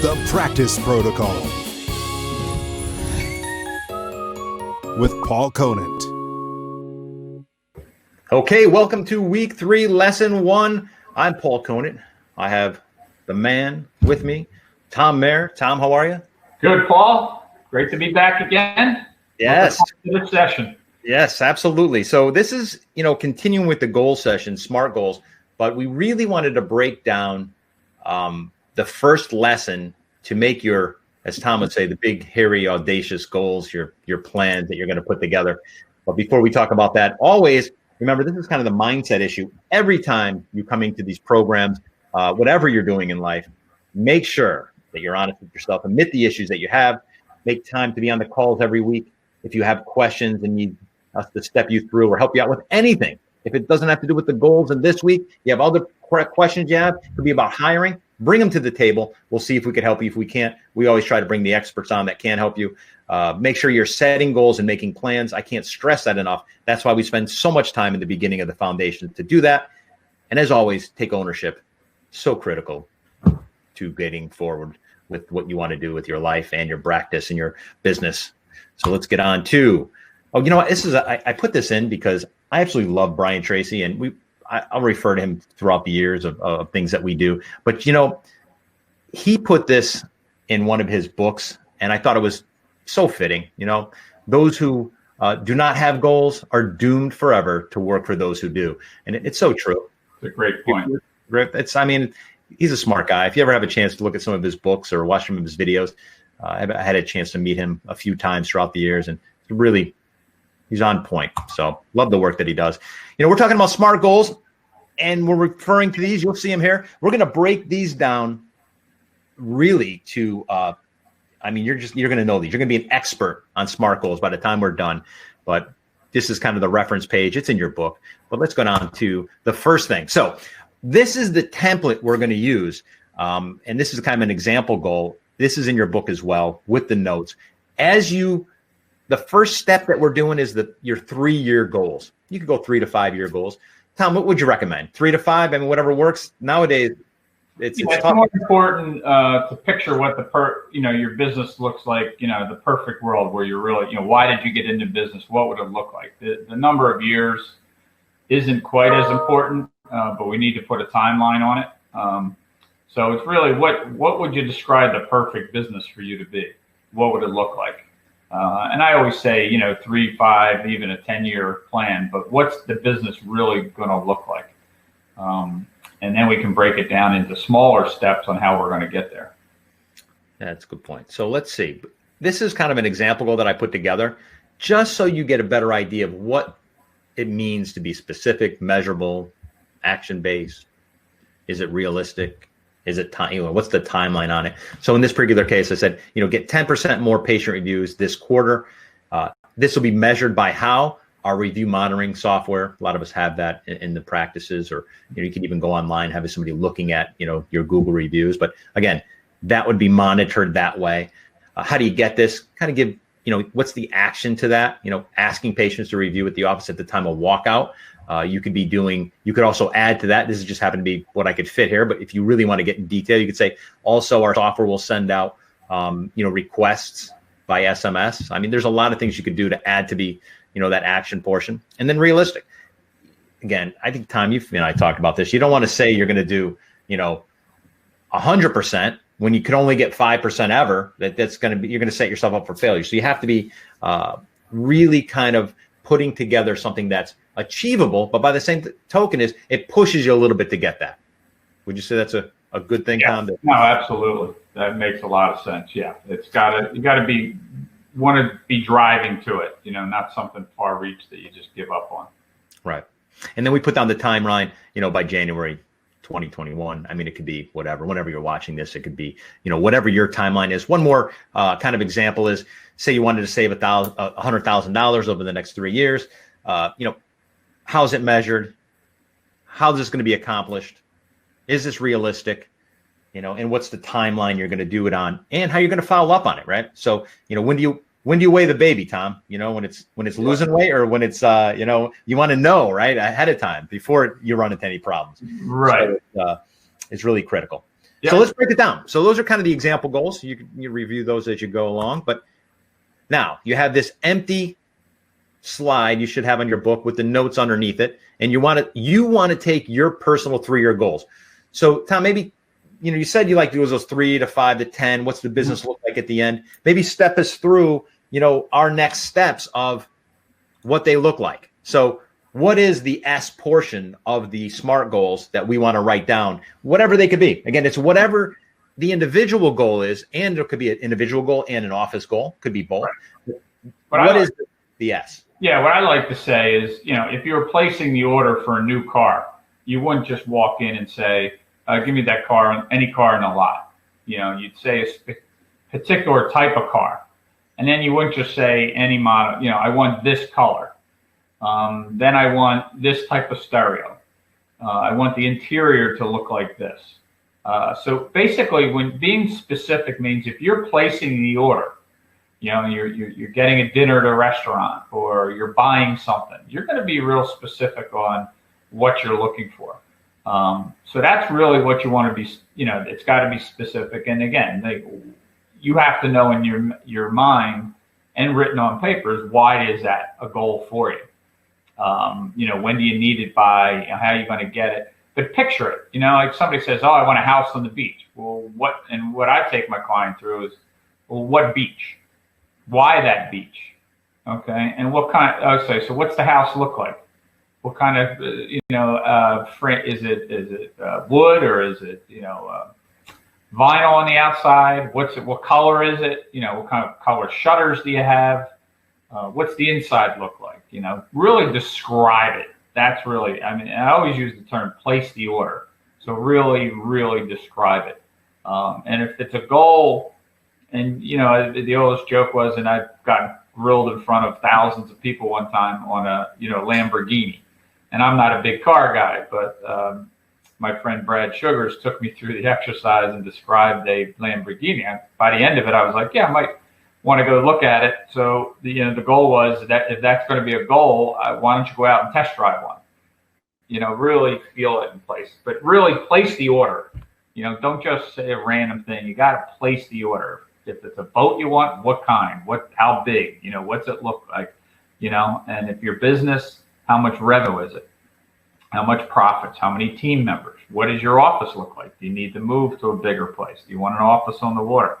The Practice Protocol with Paul Conant. Okay, welcome to week 3, lesson 1. I'm Paul Conant. I have the man with me, Tom Mayer. Tom, how are you? Good, Paul. Great to be back again. Yes. Good session. Yes, absolutely. So this is, continuing with the goal session, SMART goals, but we really wanted to break down the first lesson to make your, as Tom would say, the big, hairy, audacious goals, your plans that you're going to put together. But before we talk about that, always remember, this is kind of the mindset issue. Every time you come into these programs, whatever you're doing in life, make sure that you're honest with yourself, admit the issues that you have, make time to be on the calls every week. If you have questions and need us to step you through or help you out with anything, if it doesn't have to do with the goals in this week, you have other questions you have, it could be about hiring, bring them to the table. We'll see if we can help you. If we can't, we always try to bring the experts on that can help you. Make sure you're setting goals and making plans. I can't stress that enough. That's why we spend so much time in the beginning of the foundation to do that. And as always, take ownership. So critical to getting forward with what you want to do with your life and your practice and your business. So let's get on to, you know what? This is, I put this in because I absolutely love Brian Tracy, and I'll refer to him throughout the years of things that we do. But, he put this in one of his books, and I thought it was so fitting. Those who do not have goals are doomed forever to work for those who do. And it's so true. It's a great point. He's a smart guy. If you ever have a chance to look at some of his books or watch some of his videos, I had a chance to meet him a few times throughout the years, and really, he's on point. So love the work that he does. We're talking about SMART goals, and we're referring to these. You'll see them here. We're going to break these down really to, you're going to know these. You're going to be an expert on SMART goals by the time we're done. But this is kind of the reference page. It's in your book. But let's go down to the first thing. So this is the template we're going to use. And this is kind of an example goal. This is in your book as well with the notes. The first step that we're doing is your 3-year goals. You could go 3 to 5 year goals. Tom, what would you recommend? 3 to 5? Whatever works. Nowadays, it's more important to picture what your business looks like, the perfect world where you're really, why did you get into business? What would it look like? The number of years isn't quite as important, but we need to put a timeline on it. So it's really what would you describe the perfect business for you to be? What would it look like? And I always say, 3, 5, even a 10-year plan, but what's the business really going to look like? And then we can break it down into smaller steps on how we're going to get there. That's a good point. So let's see. This is kind of an example goal that I put together just so you get a better idea of what it means to be specific, measurable, action-based. Is it realistic? Is it time? What's the timeline on it? So in this particular case, I said, get 10% more patient reviews this quarter. This will be measured by how? Our review monitoring software. A lot of us have that in the practices, or you can even go online, have somebody looking at your Google reviews. But again, that would be monitored that way. How do you get this? Kind of give what's the action to that? Asking patients to review at the office at the time of walkout. You could also add to that. This is just happened to be what I could fit here, but if you really want to get in detail, you could say also our software will send out, requests by SMS. There's a lot of things you could do to add to be, that action portion. And then realistic. Again, I think, Tom, you and I talked about this. You don't want to say you're going to do, 100% when you can only get 5% ever. You're going to set yourself up for failure. So you have to be really kind of putting together something that's achievable, but by the same token it pushes you a little bit to get that. Would you say that's a good thing, Tom? No, absolutely. That makes a lot of sense. Yeah. You got to want to be driving to it, not something far reach that you just give up on. Right. And then we put down the timeline, by January 2021. It could be whenever you're watching this, it could be, whatever your timeline is. One more kind of example is, say you wanted to save $100,000 over the next 3 years. How is it measured? How is this going to be accomplished? Is this realistic? And what's the timeline you're going to do it on, and how you're going to follow up on it, right? So, when do you weigh the baby, Tom? When it's losing weight, or when it's you want to know right ahead of time before you run into any problems. Right. So, it's really critical. So let's break it down. So those are kind of the example goals. You review those as you go along. But now you have this empty slide you should have on your book with the notes underneath it, and you want to take your personal 3-year goals. So Tom, maybe you said you like to do those 3 to 5 to 10. What's the business look like at the end? Maybe step us through our next steps of what they look like. So what is the S portion of the SMART goals that we want to write down, whatever they could be? Again, it's whatever the individual goal is, and it could be an individual goal and an office goal, could be both. Right. What is the S? Yeah, what I like to say is, if you're placing the order for a new car, you wouldn't just walk in and say, give me that car, any car in the lot. You'd say a particular type of car. And then you wouldn't just say any model, I want this color. Then I want this type of stereo. I want the interior to look like this. So basically, when being specific means if you're placing the order, you're getting a dinner at a restaurant or you're buying something, you're going to be real specific on what you're looking for. So that's really what you want to be, it's got to be specific. And again, you have to know in your mind and written on papers, why is that a goal for you? When do you need it by, how are you going to get it? But picture it, like somebody says, oh, I want a house on the beach. Well, what I take my client through is, well, what beach? Why that beach? Okay. And what kind, so what's the house look like? What kind of, frame, is it wood or is it, vinyl on the outside? What color is it? What kind of color shutters do you have? What's the inside look like? Really describe it. That's really, I always use the term place the order. So really, really describe it. And if it's a goal, and, the oldest joke was, and I've gotten grilled in front of thousands of people one time on a, Lamborghini. And I'm not a big car guy, but my friend Brad Sugars took me through the exercise and described a Lamborghini. And by the end of it, I was like, yeah, I might want to go look at it. So the goal was that if that's going to be a goal, why don't you go out and test drive one? Really feel it in place, but really place the order. Don't just say a random thing. You got to place the order. If it's a boat you want, what kind? How big? What's it look like? And if your business, how much revenue is it? How much profits? How many team members? What does your office look like? Do you need to move to a bigger place? Do you want an office on the water?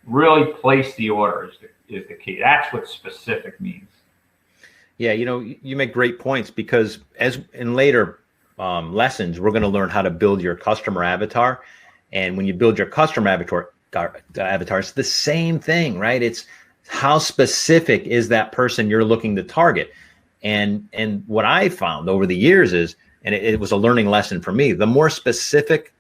Really place the order is the key. That's what specific means. Yeah, you make great points, because as in later lessons, we're going to learn how to build your customer avatar. And when you build your customer avatar, it's the same thing, right? It's how specific is that person you're looking to target. And what I found over the years is, and it was a learning lesson for me, the more specific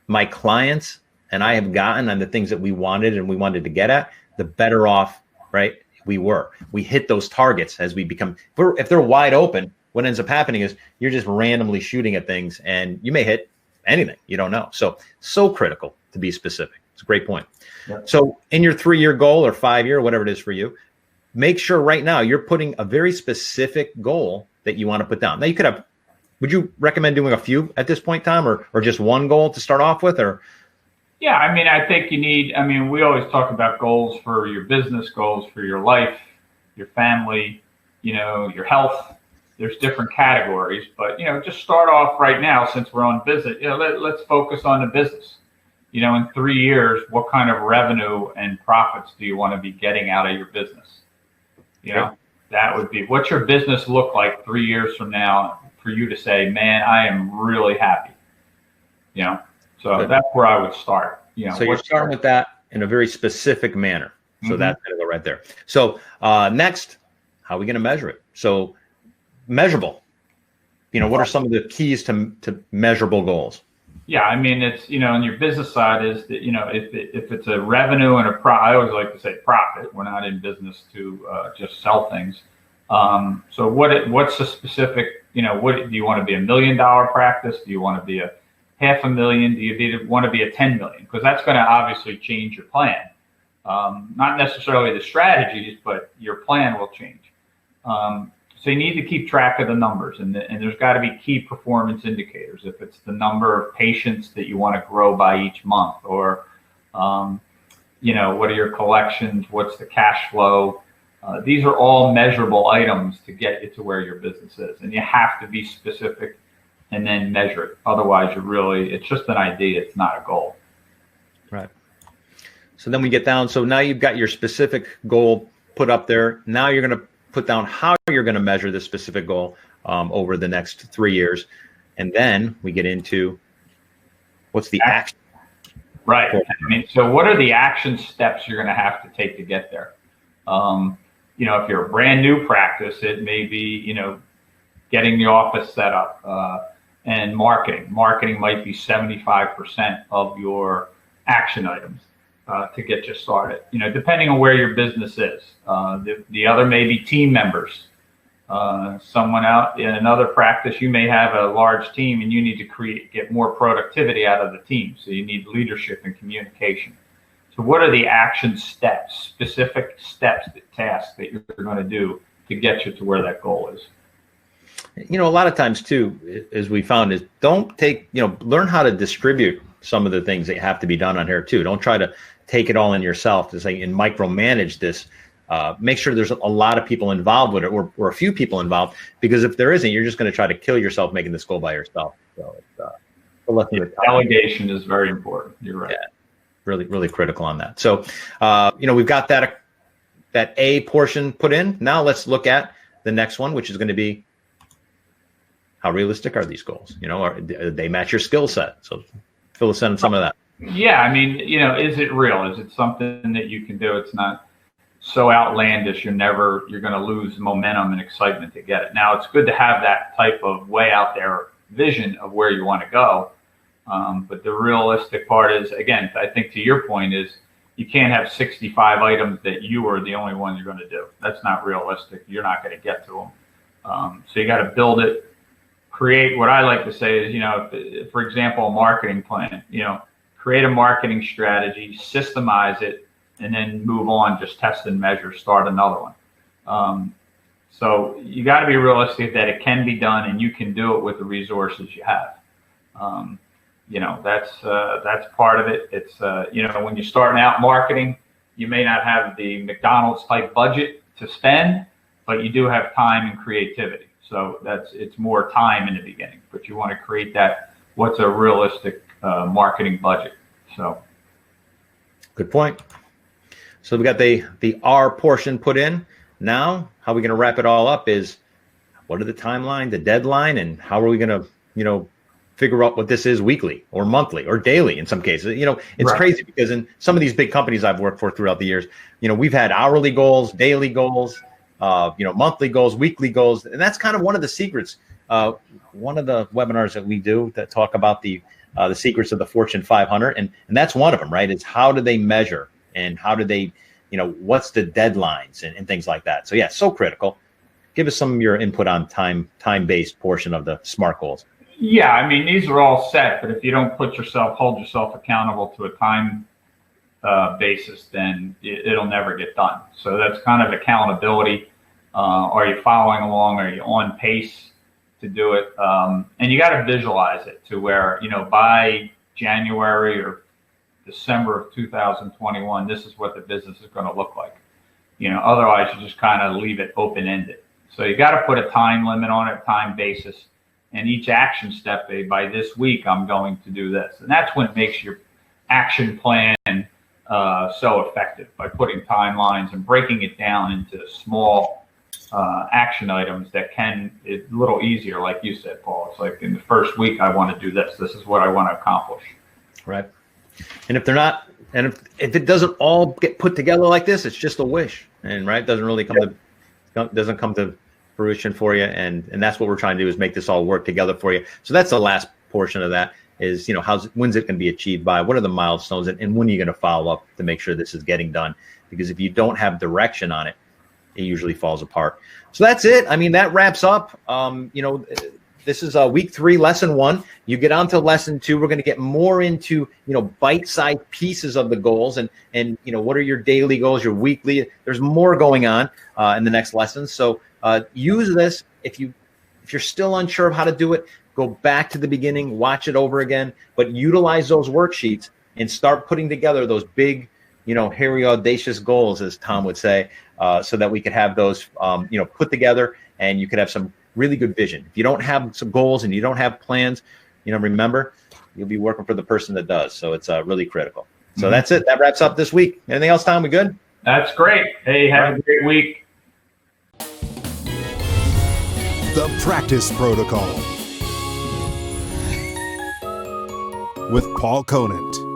my clients and I have gotten on the things that we wanted to get at, the better off, right, we were. We hit those targets as we become, if they're wide open, what ends up happening is you're just randomly shooting at things and you may hit anything. You don't know. So critical to be specific. It's a great point. Yep. So in your 3-year goal or 5-year, whatever it is for you, make sure right now you're putting a very specific goal that you want to put down. Now would you recommend doing a few at this point, Tom, or just one goal to start off with? Or yeah, I think you need, we always talk about goals for your business, goals for your life, your family, your health. There's different categories, but, just start off right now, since we're on business, let's focus on the business. In 3 years, what kind of revenue and profits do you want to be getting out of your business? That would be, what's your business look like 3 years from now for you to say, man, I am really happy. So that's where I would start. So you're starting with that in a very specific manner. So that's going to go right there. So next, how are we going to measure it? So measurable. What are some of the keys to measurable goals? Yeah, it's, on your business side is that, if it's a revenue and a profit, I always like to say profit. We're not in business to just sell things. So what's the specific, what do you want to be $1 million practice? Do you want to be a $500,000? Do you want to be a 10 million? Because that's going to obviously change your plan. Not necessarily the strategies, but your plan will change. So you need to keep track of the numbers, and there's got to be key performance indicators. If it's the number of patients that you want to grow by each month, or what are your collections? What's the cash flow? These are all measurable items to get you to where your business is, and you have to be specific and then measure it. Otherwise, it's just an idea. It's not a goal. Right. So then we get down. So now you've got your specific goal put up there. Now you're going to put down how you're going to measure this specific goal over the next 3 years. And then we get into what's the action. Right. So what are the action steps you're going to have to take to get there? If you're a brand new practice, it may be, getting the office set up and marketing. Marketing might be 75% of your action items to get you started, depending on where your business is. The other may be team members. Someone out in another practice, you may have a large team and you need to get more productivity out of the team. So you need leadership and communication. So what are the action steps, specific steps, tasks that you're going to do to get you to where that goal is? A lot of times too, as we found, is learn how to distribute some of the things that have to be done on here too. Don't try to take it all in yourself to say and micromanage this. Make sure there's a lot of people involved with it, or a few people involved, because if there isn't, you're just going to try to kill yourself making this goal by yourself. So delegation is very important. You're right. Yeah, really, really critical on that. So, we've got that A portion put in. Now let's look at the next one, which is going to be, how realistic are these goals? Do they match your skill set? So fill us in on some of that. Yeah, is it real? Is it something that you can do? It's not so outlandish you're going to lose momentum and excitement to get it. Now, it's good to have that type of way out there vision of where you want to go. But the realistic part is, again, I think to your point, is you can't have 65 items that you are the only one you're going to do. That's not realistic. You're not going to get to them. So you got to build it. Create what I like to say is, for example, a marketing plan, create a marketing strategy, systemize it, and then move on, just test and measure, start another one. So you got to be realistic that it can be done and you can do it with the resources you have. That's part of it. It's, when you're starting out marketing, you may not have the McDonald's type budget to spend, but you do have time and creativity. So it's more time in the beginning, but you want to create what's a realistic marketing budget. So good point. So we got the R portion put in. Now, how we're going to wrap it all up is, what are the timeline, the deadline, and how are we going to, figure out what this is weekly or monthly or daily in some cases. It's right. Crazy because in some of these big companies I've worked for throughout the years, we've had hourly goals, daily goals, monthly goals, weekly goals. And that's kind of one of the secrets. One of the webinars that we do that talk about the secrets of the Fortune 500. And that's one of them, right? Is how do they measure and how do they, what's the deadlines and things like that. So yeah, so critical. Give us some of your input on time-based portion of the SMART goals. Yeah. These are all set, but if you don't hold yourself accountable to a time basis, then it'll never get done. So that's kind of accountability. Are you following along? Are you on pace to do it? And you got to visualize it to where, by January or December of 2021, this is what the business is going to look like. Otherwise you just kind of leave it open-ended. So you got to put a time limit on it, time basis, and each action step, by this week, I'm going to do this. And that's what makes your action plan so effective, by putting timelines and breaking it down into small action items that it's a little easier, like you said, Paul. It's like in the first week, I want to do this. This is what I want to accomplish. Right. And if they're not, and if it doesn't all get put together like this, it's just a wish, and right, doesn't really doesn't come to fruition for you. And that's what we're trying to do, is make this all work together for you. So that's the last portion of that is, when's it going to be achieved by? What are the milestones? And when are you going to follow up to make sure this is getting done? Because if you don't have direction on it, it usually falls apart. So that's it. That wraps up. This is week 3, lesson 1. You get on to lesson 2. We're going to get more into, bite-sized pieces of the goals and what are your daily goals, your weekly. There's more going on in the next lesson. So use this. If you're still unsure of how to do it, go back to the beginning, watch it over again, but utilize those worksheets and start putting together those big, hairy, audacious goals, as Tom would say, so that we could have those, put together, and you could have some really good vision. If you don't have some goals and you don't have plans, remember, you'll be working for the person that does. So it's really critical. So that's it. That wraps up this week. Anything else, Tom? We good? That's great. Hey, have a great week. The Practice Protocol with Paul Conant.